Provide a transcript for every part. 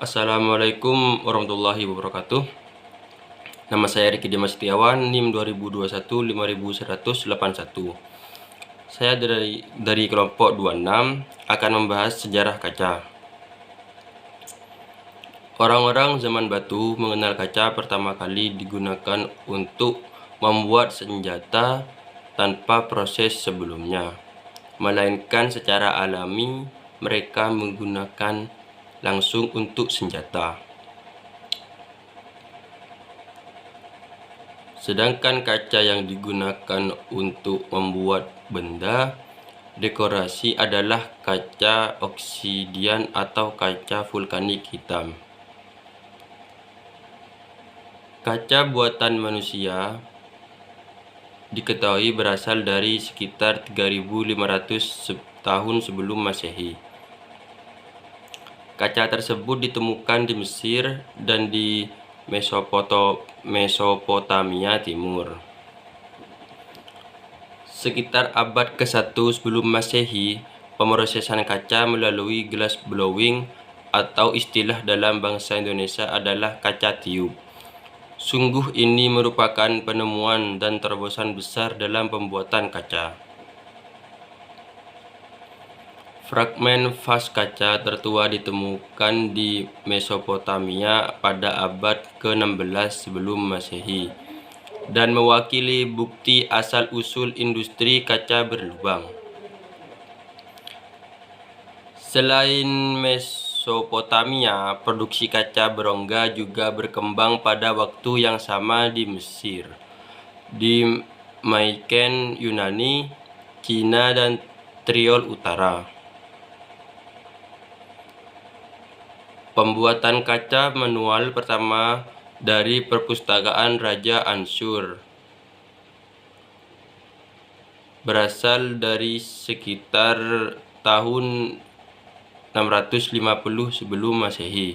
Assalamualaikum warahmatullahi wabarakatuh. Nama saya Riki Dimas Setiawan, NIM 2021 5181. Saya dari kelompok 26 akan membahas sejarah kaca. Orang-orang zaman batu mengenal kaca pertama kali digunakan untuk membuat senjata tanpa proses sebelumnya, melainkan secara alami mereka menggunakan langsung untuk senjata. Sedangkan kaca yang digunakan untuk membuat benda dekorasi adalah kaca oksidian atau kaca vulkanik hitam. Kaca buatan manusia diketahui berasal dari sekitar 3500 tahun sebelum Masehi. Kaca tersebut ditemukan di Mesir dan di Mesopotamia Timur. Sekitar abad ke-1 sebelum Masehi, pemrosesan kaca melalui glass blowing atau istilah dalam bangsa Indonesia adalah kaca tiup. Sungguh ini merupakan penemuan dan terobosan besar dalam pembuatan kaca. Fragmen vas kaca tertua ditemukan di Mesopotamia pada abad ke-16 sebelum Masehi dan mewakili bukti asal-usul industri kaca berlubang. Selain Mesopotamia, produksi kaca berongga juga berkembang pada waktu yang sama di Mesir, di Myken Yunani, Cina, dan Tyrol Utara. Pembuatan kaca manual pertama dari perpustakaan Raja Ansur berasal dari sekitar tahun 650 sebelum Masehi.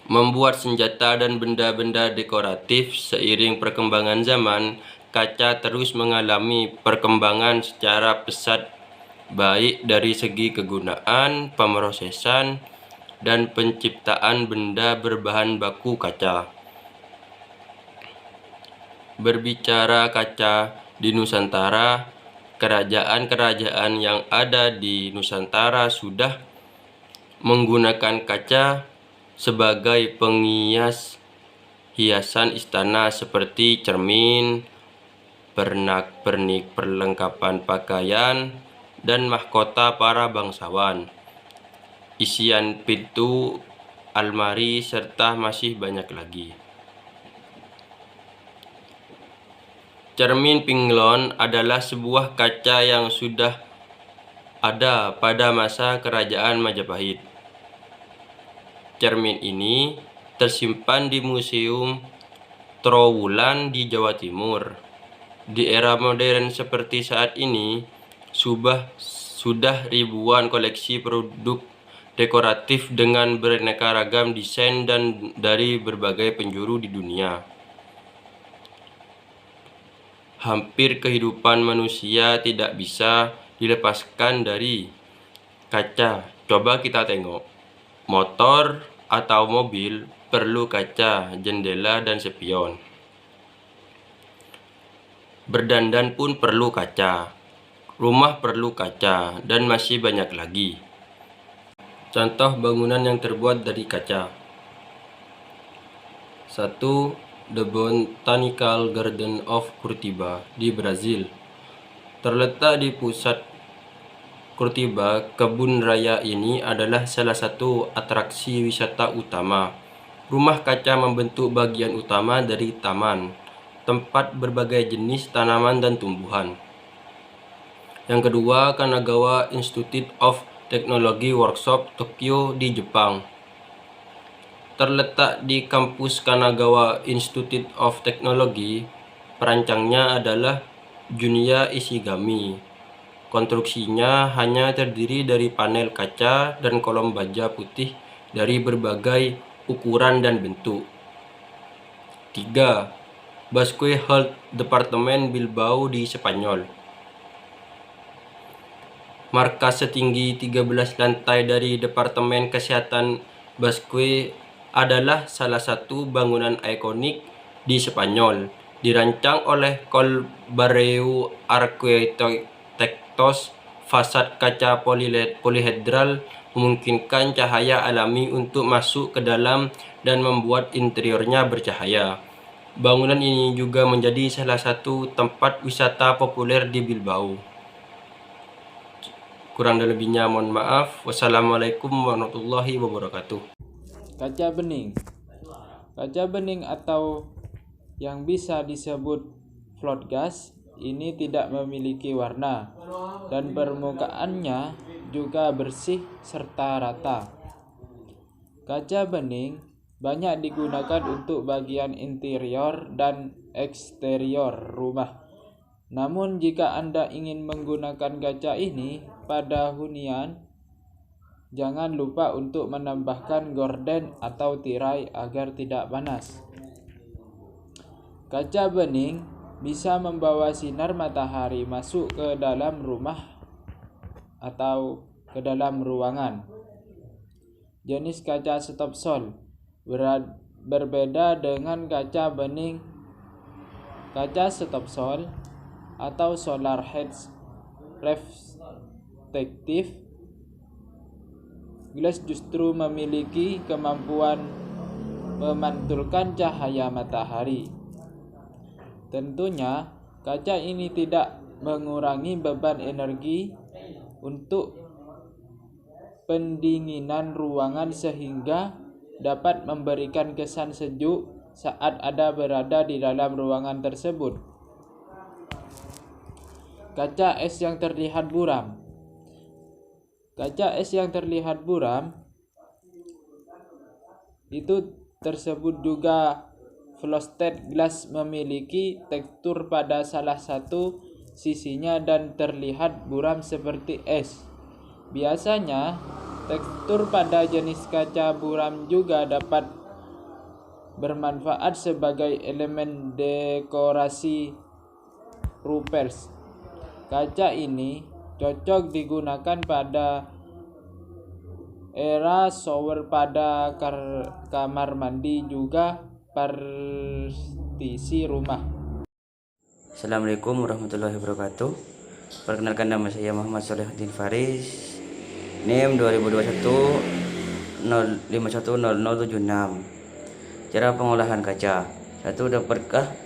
Membuat senjata dan benda-benda dekoratif seiring perkembangan zaman, kaca terus mengalami perkembangan secara pesat, baik dari segi kegunaan, pemrosesan, dan penciptaan benda berbahan baku kaca. Berbicara kaca di Nusantara, kerajaan-kerajaan yang ada di Nusantara sudah menggunakan kaca sebagai penghias hiasan istana seperti cermin, pernak-pernik perlengkapan pakaian, dan mahkota para bangsawan, isian pintu, almari, serta masih banyak lagi. Cermin Pinglon adalah sebuah kaca yang sudah ada pada masa Kerajaan Majapahit. Cermin ini tersimpan di Museum Trowulan di Jawa Timur. Di era modern seperti saat ini, sudah ribuan koleksi produk dekoratif dengan beraneka ragam desain dan dari berbagai penjuru di dunia. Hampir kehidupan manusia tidak bisa dilepaskan dari kaca. Coba kita tengok, motor atau mobil perlu kaca, jendela, dan spion. Berdandan pun perlu kaca, rumah perlu kaca, dan masih banyak lagi. Contoh bangunan yang terbuat dari kaca. 1. The Botanical Garden of Curitiba di Brazil. Terletak di pusat Curitiba, kebun raya ini adalah salah satu atraksi wisata utama. Rumah kaca membentuk bagian utama dari taman, tempat berbagai jenis tanaman dan tumbuhan. Yang kedua, Kanagawa Institute of Technology Workshop, Tokyo di Jepang. Terletak di kampus Kanagawa Institute of Technology, perancangnya adalah Junya Ishigami. Konstruksinya hanya terdiri dari panel kaca dan kolom baja putih dari berbagai ukuran dan bentuk. 3. Basque Health Department Bilbao di Spanyol. markas setinggi 13 lantai dari Departemen Kesehatan Basque adalah salah satu bangunan ikonik di Spanyol. Dirancang oleh Colbareu Arquitectos, fasad kaca polihedral memungkinkan cahaya alami untuk masuk ke dalam dan membuat interiornya bercahaya. Bangunan ini juga menjadi salah satu tempat wisata populer di Bilbao. Kurang dan lebihnya mohon maaf. Wassalamualaikum warahmatullahi wabarakatuh. Kaca bening. Kaca bening atau yang bisa disebut float glass ini tidak memiliki warna dan permukaannya juga bersih serta rata. Kaca bening banyak digunakan untuk bagian interior dan eksterior rumah. Namun jika Anda ingin menggunakan kaca ini pada hunian, jangan lupa untuk menambahkan gorden atau tirai agar tidak panas. Kaca bening bisa membawa sinar matahari masuk ke dalam rumah atau ke dalam ruangan. Jenis kaca stop sol berbeda dengan kaca bening. Kaca stop sol atau solar heads reflective glass justru memiliki kemampuan memantulkan cahaya matahari. Tentunya, kaca ini tidak mengurangi beban energi untuk pendinginan ruangan sehingga dapat memberikan kesan sejuk saat Anda berada di dalam ruangan tersebut. Kaca es yang terlihat buram. Kaca es yang terlihat buram itu tersebut juga frosted glass, memiliki tekstur pada salah satu sisinya dan terlihat buram seperti es. Biasanya, tekstur pada jenis kaca buram juga dapat bermanfaat sebagai elemen dekorasi rupers. Kaca ini cocok digunakan pada era shower pada kamar mandi juga partisi rumah. Assalamualaikum warahmatullahi wabarakatuh. Perkenalkan, nama saya Muhammad Solehuddin Faris, NIM 2021 0510076. Cara pengolahan kaca. 1.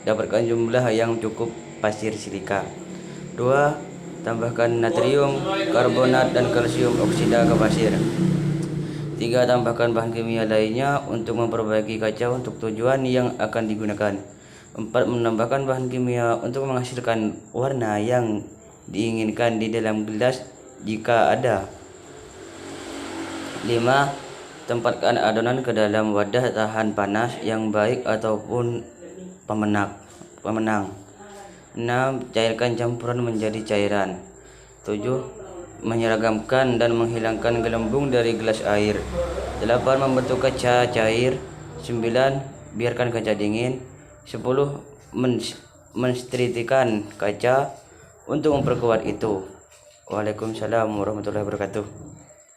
Dapatkan jumlah yang cukup pasir silika. 2. Tambahkan natrium karbonat dan kalsium oksida ke pasir. 3. Tambahkan bahan kimia lainnya untuk memperbaiki kaca untuk tujuan yang akan digunakan. 4. Menambahkan bahan kimia untuk menghasilkan warna yang diinginkan di dalam gelas jika ada. 5. Tempatkan adonan ke dalam wadah tahan panas yang baik ataupun pemenang. 6. Cairkan campuran menjadi cairan. 7. Menyeragamkan dan menghilangkan gelembung dari gelas air. 8. Membentuk kaca cair. 9. Biarkan kaca dingin. 10. Menstritikan kaca untuk memperkuat itu. Waalaikumsalam warahmatullahi wabarakatuh.